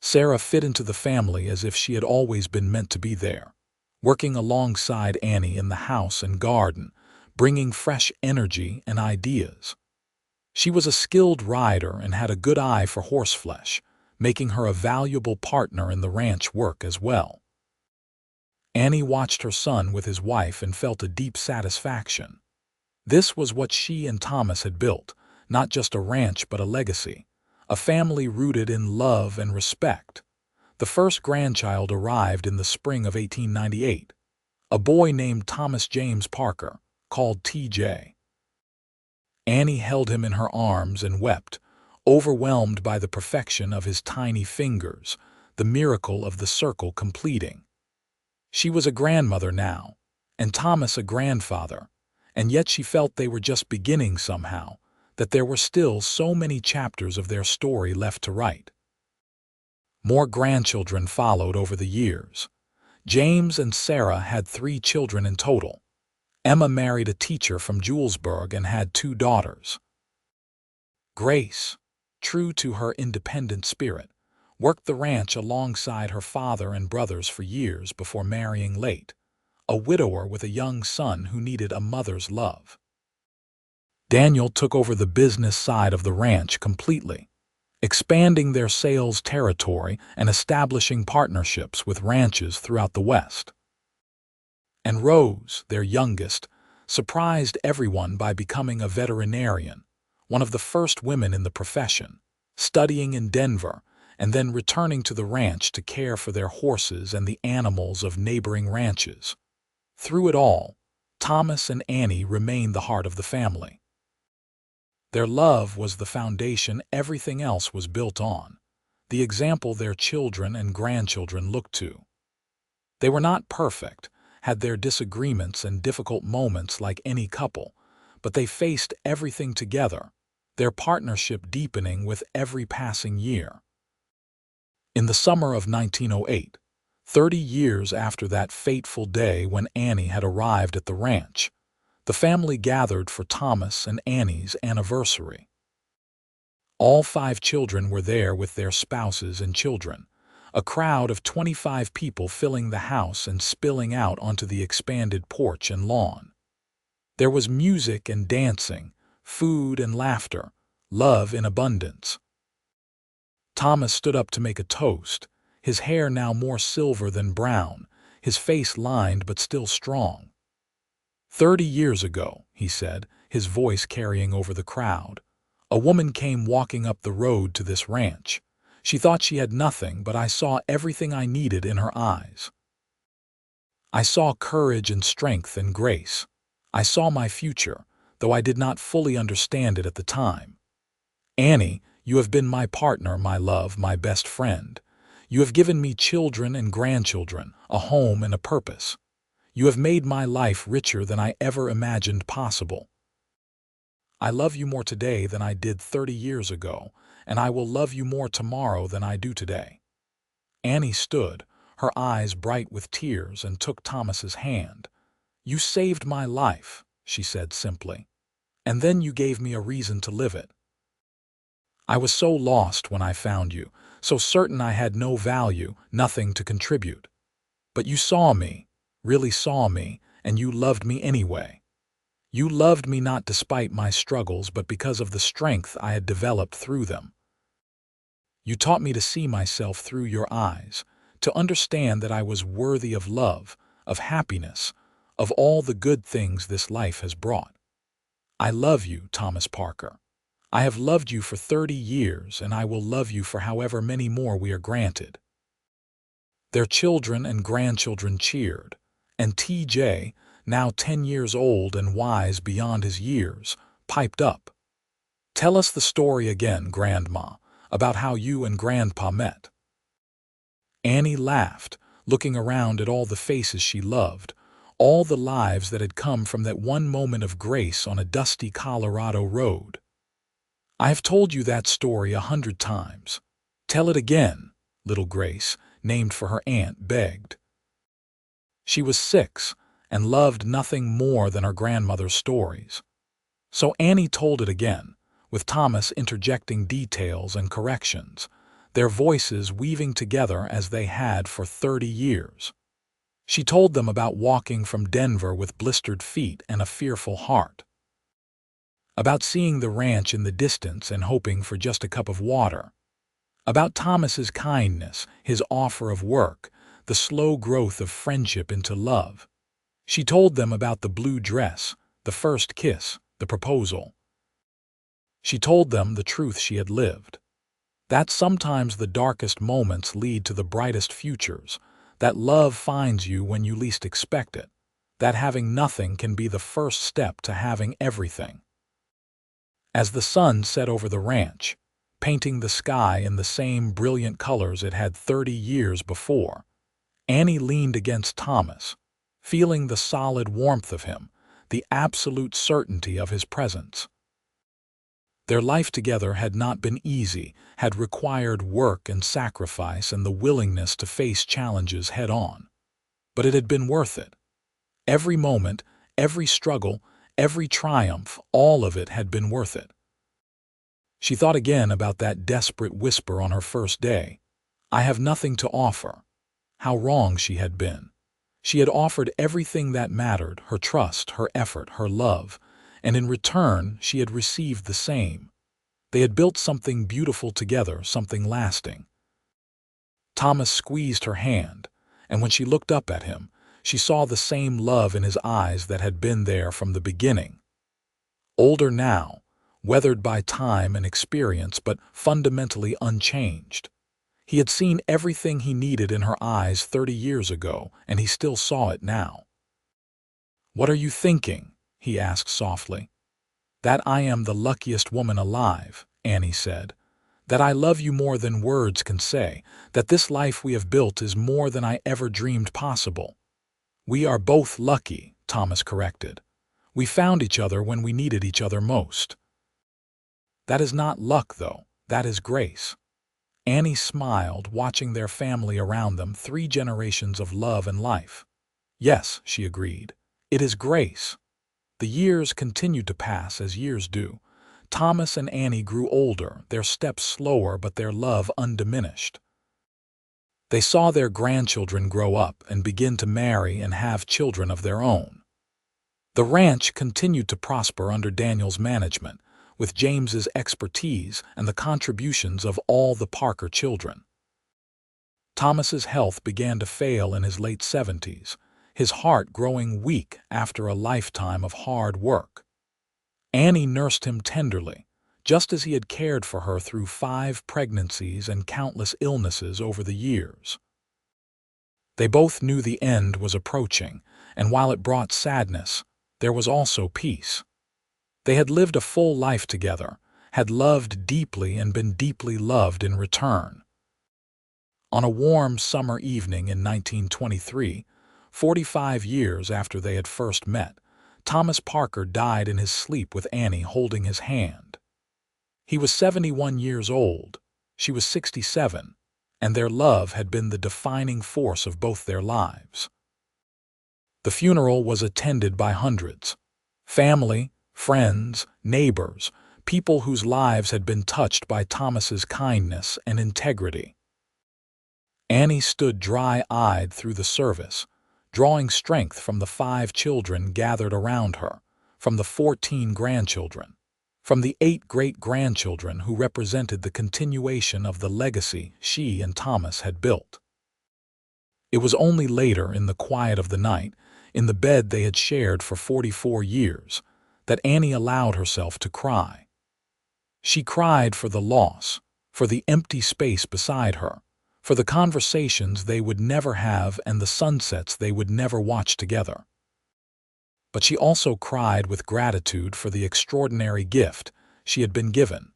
Sarah fit into the family as if she had always been meant to be there, working alongside Annie in the house and garden, bringing fresh energy and ideas. She was a skilled rider and had a good eye for horseflesh, making her a valuable partner in the ranch work as well. Annie watched her son with his wife and felt a deep satisfaction. This was what she and Thomas had built, not just a ranch but a legacy, a family rooted in love and respect. The first grandchild arrived in the spring of 1898, a boy named Thomas James Parker, called TJ. Annie held him in her arms and wept, overwhelmed by the perfection of his tiny fingers, the miracle of the circle completing. She was a grandmother now, and Thomas a grandfather, and yet she felt they were just beginning somehow, that there were still so many chapters of their story left to write. More grandchildren followed over the years. James and Sarah had 3 children in total. Emma married a teacher from Julesburg and had 2 daughters. Grace, true to her independent spirit, worked the ranch alongside her father and brothers for years before marrying late, a widower with a young son who needed a mother's love. Daniel took over the business side of the ranch completely, expanding their sales territory and establishing partnerships with ranches throughout the West. And Rose, their youngest, surprised everyone by becoming a veterinarian, one of the first women in the profession, studying in Denver and then returning to the ranch to care for their horses and the animals of neighboring ranches. Through it all, Thomas and Annie remained the heart of the family. Their love was the foundation everything else was built on, the example their children and grandchildren looked to. They were not perfect, had their disagreements and difficult moments like any couple, but they faced everything together, their partnership deepening with every passing year. In the summer of 1908, 30 years after that fateful day when Annie had arrived at the ranch, the family gathered for Thomas and Annie's anniversary. All 5 children were there with their spouses and children, a crowd of 25 people filling the house and spilling out onto the expanded porch and lawn. There was music and dancing, food and laughter, love in abundance. Thomas stood up to make a toast, his hair now more silver than brown, his face lined but still strong. 30 years ago, he said, his voice carrying over the crowd, a woman came walking up the road to this ranch. She thought she had nothing, but I saw everything I needed in her eyes. I saw courage and strength and grace. I saw my future, though I did not fully understand it at the time. Annie, you have been my partner, my love, my best friend. You have given me children and grandchildren, a home and a purpose. You have made my life richer than I ever imagined possible. I love you more today than I did 30 years ago, and I will love you more tomorrow than I do today. Annie stood, her eyes bright with tears, and took Thomas's hand. You saved my life, she said simply, and then you gave me a reason to live it. I was so lost when I found you, so certain I had no value, nothing to contribute. But you saw me, really saw me, and you loved me anyway. You loved me not despite my struggles, but because of the strength I had developed through them. You taught me to see myself through your eyes, to understand that I was worthy of love, of happiness, of all the good things this life has brought. I love you, Thomas Parker. I have loved you for 30 years, and I will love you for however many more we are granted. Their children and grandchildren cheered, and T.J., now 10 years old and wise beyond his years, piped up. Tell us the story again, Grandma, about how you and Grandpa met. Annie laughed, looking around at all the faces she loved, all the lives that had come from that one moment of grace on a dusty Colorado road. I have told you that story 100 times. Tell it again, little Grace, named for her aunt, begged. She was 6 and loved nothing more than her grandmother's stories. So Annie told it again, with Thomas interjecting details and corrections, their voices weaving together as they had for 30 years. She told them about walking from Denver with blistered feet and a fearful heart, about seeing the ranch in the distance and hoping for just a cup of water, about Thomas's kindness, his offer of work, the slow growth of friendship into love. She told them about the blue dress, the first kiss, the proposal. She told them the truth she had lived, that sometimes the darkest moments lead to the brightest futures, that love finds you when you least expect it, that having nothing can be the first step to having everything. As the sun set over the ranch, painting the sky in the same brilliant colors it had 30 years before, Annie leaned against Thomas, feeling the solid warmth of him, the absolute certainty of his presence. Their life together had not been easy, had required work and sacrifice and the willingness to face challenges head-on. But it had been worth it. Every moment, every struggle, every triumph, all of it had been worth it. She thought again about that desperate whisper on her first day. I have nothing to offer. How wrong she had been. She had offered everything that mattered, her trust, her effort, her love, and in return she had received the same. They had built something beautiful together, something lasting. Thomas squeezed her hand, and when she looked up at him, She saw the same love in his eyes that had been there from the beginning. Older now, weathered by time and experience, but fundamentally unchanged. He had seen everything he needed in her eyes 30 years ago, and he still saw it now. "What are you thinking?" he asked softly. "That I am the luckiest woman alive," Annie said. "That I love you more than words can say. That this life we have built is more than I ever dreamed possible." "We are both lucky," Thomas corrected. "We found each other when we needed each other most." "That is not luck, though. That is grace." Annie smiled, watching their family around them, 3 generations of love and life. "Yes," she agreed. "It is grace." The years continued to pass as years do. Thomas and Annie grew older, their steps slower but their love undiminished. They saw their grandchildren grow up and begin to marry and have children of their own. The ranch continued to prosper under Daniel's management, with James's expertise and the contributions of all the Parker children. Thomas's health began to fail in his late 70s, his heart growing weak after a lifetime of hard work. Annie nursed him tenderly, just as he had cared for her through 5 pregnancies and countless illnesses over the years. They both knew the end was approaching, and while it brought sadness, there was also peace. They had lived a full life together, had loved deeply and been deeply loved in return. On a warm summer evening in 1923, 45 years after they had first met, Thomas Parker died in his sleep with Annie holding his hand. He was 71 years old, she was 67, and their love had been the defining force of both their lives. The funeral was attended by hundreds. Family, friends, neighbors, people whose lives had been touched by Thomas's kindness and integrity. Annie stood dry-eyed through the service, drawing strength from the 5 children gathered around her, from the 14 grandchildren, from the 8 great-grandchildren who represented the continuation of the legacy she and Thomas had built. It was only later, in the quiet of the night, in the bed they had shared for 44 years, that Annie allowed herself to cry. She cried for the loss, for the empty space beside her, for the conversations they would never have and the sunsets they would never watch together. But she also cried with gratitude for the extraordinary gift she had been given.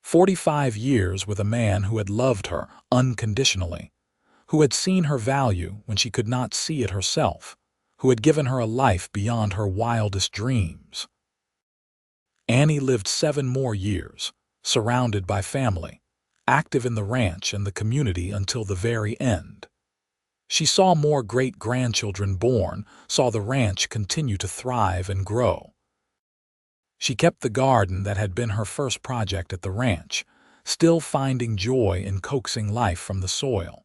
45 years with a man who had loved her unconditionally, who had seen her value when she could not see it herself, who had given her a life beyond her wildest dreams. Annie lived 7 more years, surrounded by family, active in the ranch and the community until the very end. She saw more great-grandchildren born, saw the ranch continue to thrive and grow. She kept the garden that had been her first project at the ranch, still finding joy in coaxing life from the soil.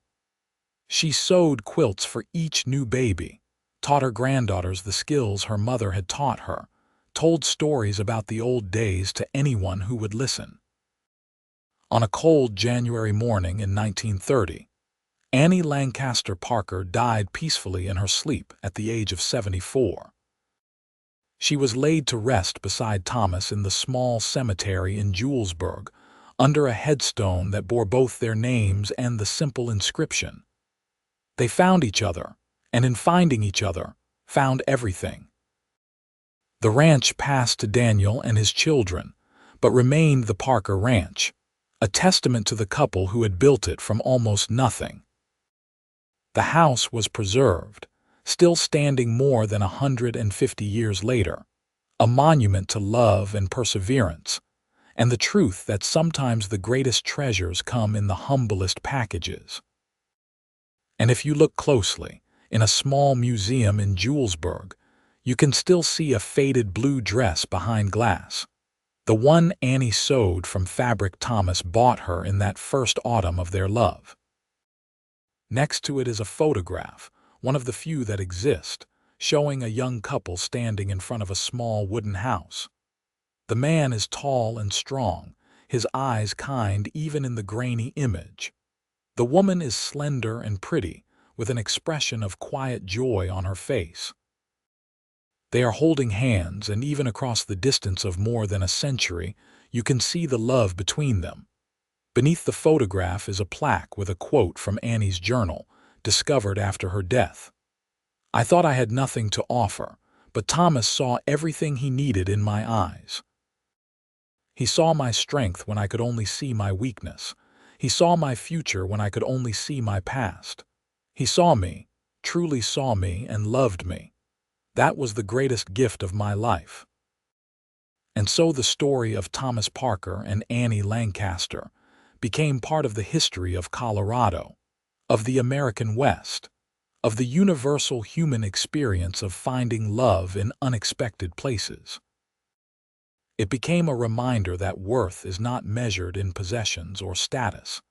She sewed quilts for each new baby, taught her granddaughters the skills her mother had taught her, told stories about the old days to anyone who would listen. On a cold January morning in 1930, Annie Lancaster Parker died peacefully in her sleep at the age of 74. She was laid to rest beside Thomas in the small cemetery in Julesburg, under a headstone that bore both their names and the simple inscription, "They found each other, and in finding each other, found everything." The ranch passed to Daniel and his children, but remained the Parker Ranch, a testament to the couple who had built it from almost nothing. The house was preserved, still standing more than 150 years later, a monument to love and perseverance, and the truth that sometimes the greatest treasures come in the humblest packages. And if you look closely, in a small museum in Julesburg, you can still see a faded blue dress behind glass, the one Annie sewed from fabric Thomas bought her in that first autumn of their love. Next to it is a photograph, one of the few that exist, showing a young couple standing in front of a small wooden house. The man is tall and strong, his eyes kind even in the grainy image. The woman is slender and pretty, with an expression of quiet joy on her face. They are holding hands, and even across the distance of more than a century, you can see the love between them. Beneath the photograph is a plaque with a quote from Annie's journal, discovered after her death. "I thought I had nothing to offer, but Thomas saw everything he needed in my eyes. He saw my strength when I could only see my weakness. He saw my future when I could only see my past. He saw me, truly saw me, and loved me. That was the greatest gift of my life." And so the story of Thomas Parker and Annie Lancaster became part of the history of Colorado, of the American West, of the universal human experience of finding love in unexpected places. It became a reminder that worth is not measured in possessions or status,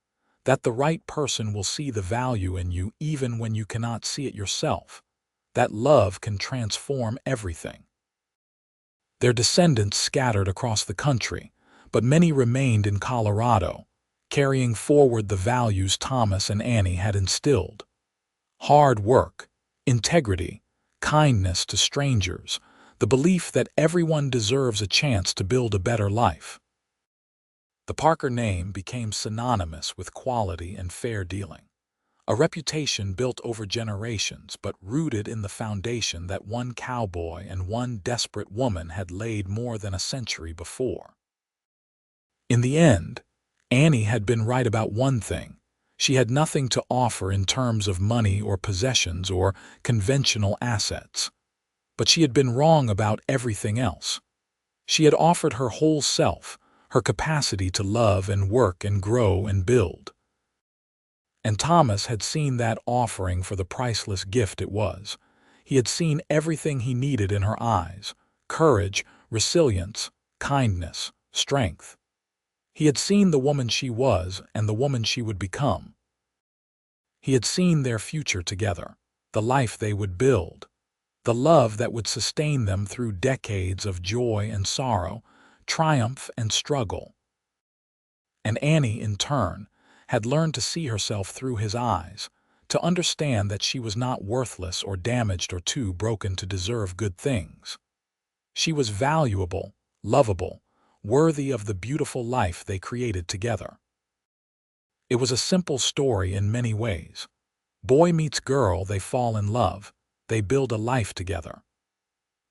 that the right person will see the value in you even when you cannot see it yourself, that love can transform everything. Their descendants scattered across the country, but many remained in Colorado, carrying forward the values Thomas and Annie had instilled: hard work, integrity, kindness to strangers, the belief that everyone deserves a chance to build a better life. The Parker name became synonymous with quality and fair dealing, a reputation built over generations but rooted in the foundation that one cowboy and one desperate woman had laid more than a century before. In the end, Annie had been right about one thing. She had nothing to offer in terms of money or possessions or conventional assets. But she had been wrong about everything else. She had offered her whole self, her capacity to love and work and grow and build. And Thomas had seen that offering for the priceless gift it was. He had seen everything he needed in her eyes: courage, resilience, kindness, strength. He had seen the woman she was and the woman she would become. He had seen their future together, the life they would build, the love that would sustain them through decades of joy and sorrow, triumph and struggle. And Annie, in turn, had learned to see herself through his eyes, to understand that she was not worthless or damaged or too broken to deserve good things. She was valuable, lovable, worthy of the beautiful life they created together. It was a simple story in many ways. Boy meets girl, they fall in love, they build a life together.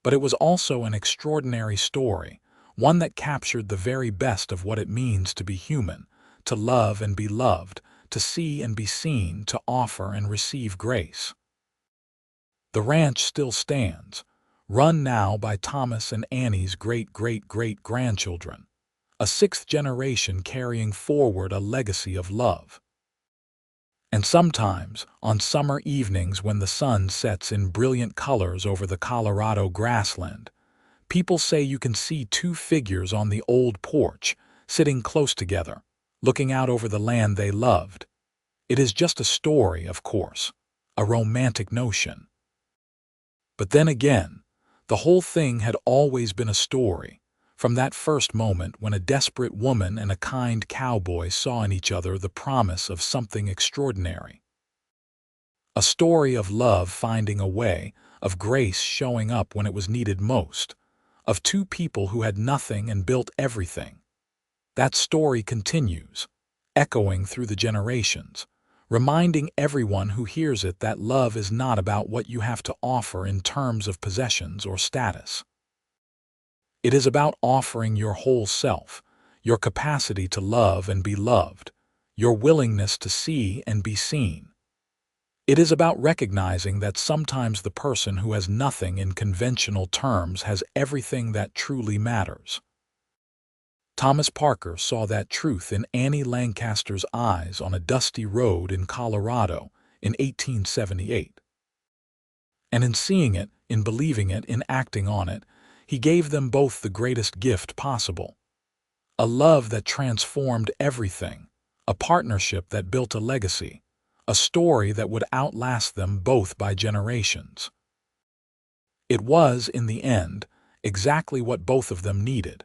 But it was also an extraordinary story, one that captured the very best of what it means to be human, to love and be loved, to see and be seen, to offer and receive grace. The ranch still stands, run now by Thomas and Annie's great-great-great-grandchildren, a sixth generation carrying forward a legacy of love. And sometimes, on summer evenings when the sun sets in brilliant colors over the Colorado grassland, people say you can see two figures on the old porch, sitting close together, looking out over the land they loved. It is just a story, of course, a romantic notion. But then again, the whole thing had always been a story, from that first moment when a desperate woman and a kind cowboy saw in each other the promise of something extraordinary. A story of love finding a way, of grace showing up when it was needed most, of two people who had nothing and built everything. That story continues, echoing through the generations, reminding everyone who hears it that love is not about what you have to offer in terms of possessions or status. It is about offering your whole self, your capacity to love and be loved, your willingness to see and be seen. It is about recognizing that sometimes the person who has nothing in conventional terms has everything that truly matters. Thomas Parker saw that truth in Annie Lancaster's eyes on a dusty road in Colorado in 1878. And in seeing it, in believing it, in acting on it, he gave them both the greatest gift possible. A love that transformed everything, a partnership that built a legacy, a story that would outlast them both by generations. It was, in the end, exactly what both of them needed: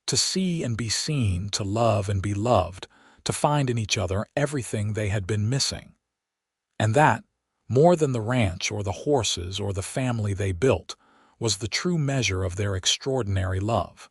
to see and be seen, to love and be loved, to find in each other everything they had been missing. And that, More than the ranch or the horses or the family they built was the true measure of their extraordinary love.